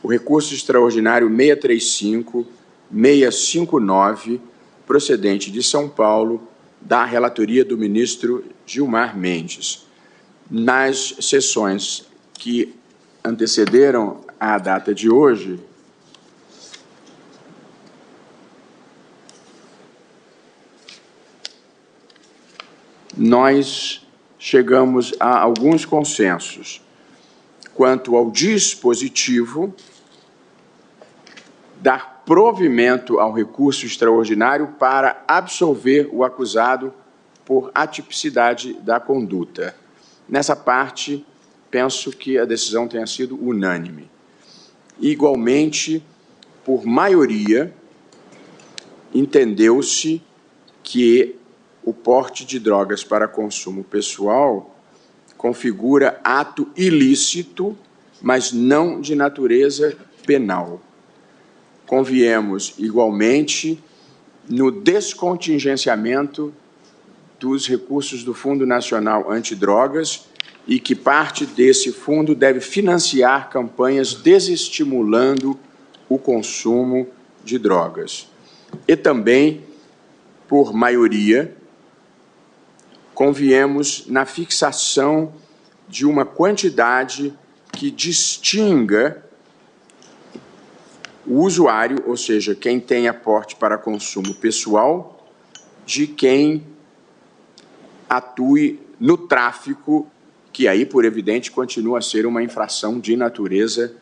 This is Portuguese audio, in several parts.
o recurso extraordinário 635-659, procedente de São Paulo, da relatoria do ministro Gilmar Mendes. Nas sessões que antecederam a data de hoje, nós chegamos a alguns consensos quanto ao dispositivo, dar provimento ao recurso extraordinário para absolver o acusado por atipicidade da conduta. Nessa parte, penso que a decisão tenha sido unânime. Igualmente, por maioria, entendeu-se que o porte de drogas para consumo pessoal configura ato ilícito, mas não de natureza penal. Conviemos, igualmente, no descontingenciamento dos recursos do Fundo Nacional Antidrogas e que parte desse fundo deve financiar campanhas desestimulando o consumo de drogas. E também, por maioria, conviemos na fixação de uma quantidade que distinga o usuário, ou seja, quem tem aporte para consumo pessoal, de quem atue no tráfico, que aí, por evidente, continua a ser uma infração de natureza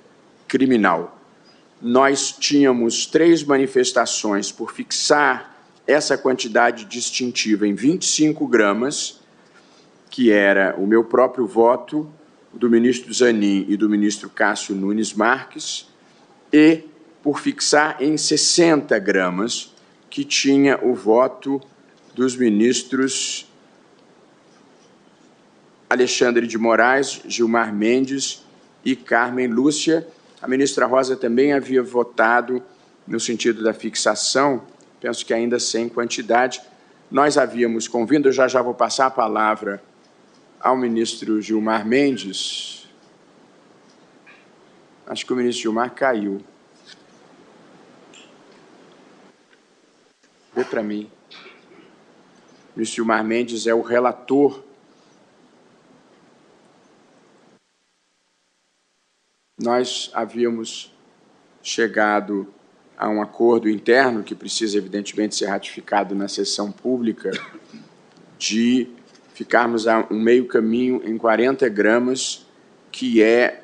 criminal. Nós tínhamos 3 manifestações por fixar essa quantidade distintiva em 25 gramas, que era o meu próprio voto, do ministro Zanin e do ministro Cássio Nunes Marques, e por fixar em 60 gramas, que tinha o voto dos ministros Alexandre de Moraes, Gilmar Mendes e Carmen Lúcia. A ministra Rosa também havia votado no sentido da fixação, penso que ainda sem quantidade. Nós havíamos convido, eu já vou passar a palavra ao ministro Gilmar Mendes. Acho que o ministro Gilmar caiu. Vê para mim. O ministro Gilmar Mendes é o relator. Nós havíamos chegado a um acordo interno, que precisa, evidentemente, ser ratificado na sessão pública, de ficarmos a um meio caminho em 40 gramas, que é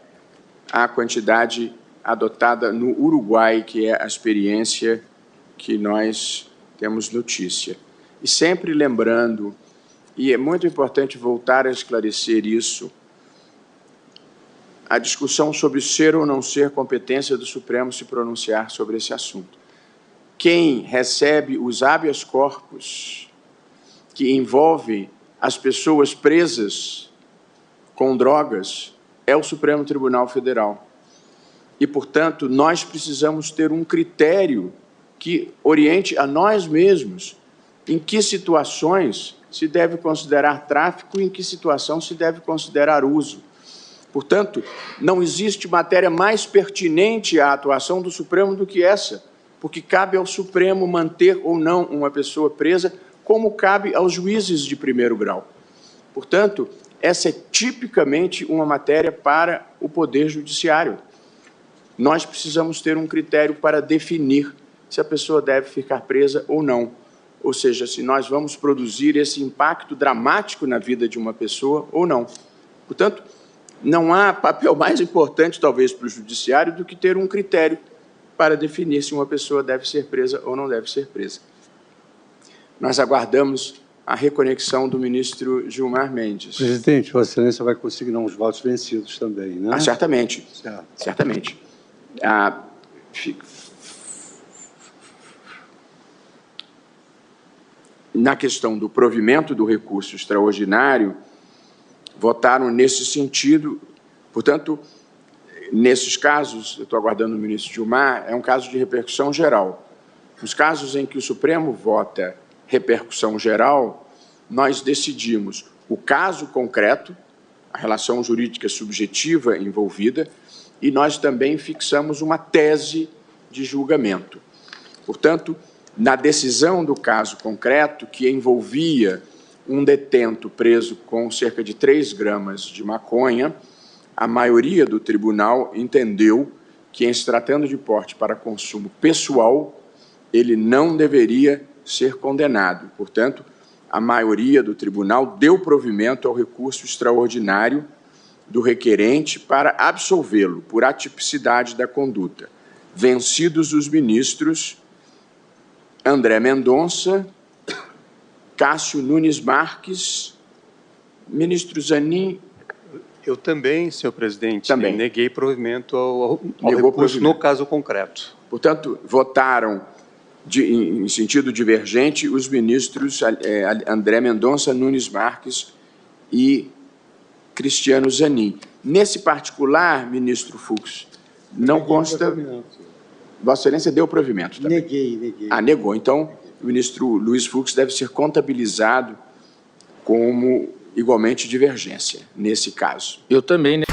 a quantidade adotada no Uruguai, que é a experiência que nós temos notícia. E sempre lembrando, e é muito importante voltar a esclarecer isso, a discussão sobre ser ou não ser competência do Supremo se pronunciar sobre esse assunto. Quem recebe os habeas corpus que envolve as pessoas presas com drogas é o Supremo Tribunal Federal. E, portanto, nós precisamos ter um critério que oriente a nós mesmos em que situações se deve considerar tráfico e em que situação se deve considerar uso. Portanto, não existe matéria mais pertinente à atuação do Supremo do que essa, porque cabe ao Supremo manter ou não uma pessoa presa, como cabe aos juízes de primeiro grau. Portanto, essa é tipicamente uma matéria para o Poder Judiciário. Nós precisamos ter um critério para definir se a pessoa deve ficar presa ou não. Ou seja, se nós vamos produzir esse impacto dramático na vida de uma pessoa ou não. Portanto, não há papel mais importante, talvez, para o Judiciário do que ter um critério para definir se uma pessoa deve ser presa ou não deve ser presa. Nós aguardamos a reconexão do ministro Gilmar Mendes. Presidente, Vossa Excelência vai consignar uns votos vencidos também, né? Certamente. Certo. Certamente. Na questão do provimento do recurso extraordinário, votaram nesse sentido. Portanto, nesses casos, eu estou aguardando o ministro Gilmar, é um caso de repercussão geral. Nos casos em que o Supremo vota repercussão geral, nós decidimos o caso concreto, a relação jurídica subjetiva envolvida, e nós também fixamos uma tese de julgamento. Portanto, na decisão do caso concreto, que envolvia um detento preso com cerca de 3 gramas de maconha, a maioria do tribunal entendeu que, em se tratando de porte para consumo pessoal, ele não deveria ser condenado. Portanto, a maioria do tribunal deu provimento ao recurso extraordinário do requerente para absolvê-lo por atipicidade da conduta, vencidos os ministros André Mendonça, Cássio Nunes Marques, ministro Zanin. Eu também, senhor presidente, também neguei provimento ao recurso provimento. No caso concreto. Portanto, votaram em sentido divergente os ministros André Mendonça, Nunes Marques e Cristiano Zanin. Nesse particular, ministro Fux, não consta... Vossa Excelência deu provimento também? Neguei. Ah, negou. Então, o ministro Luiz Fux deve ser contabilizado como igualmente divergência, nesse caso. Eu também, né?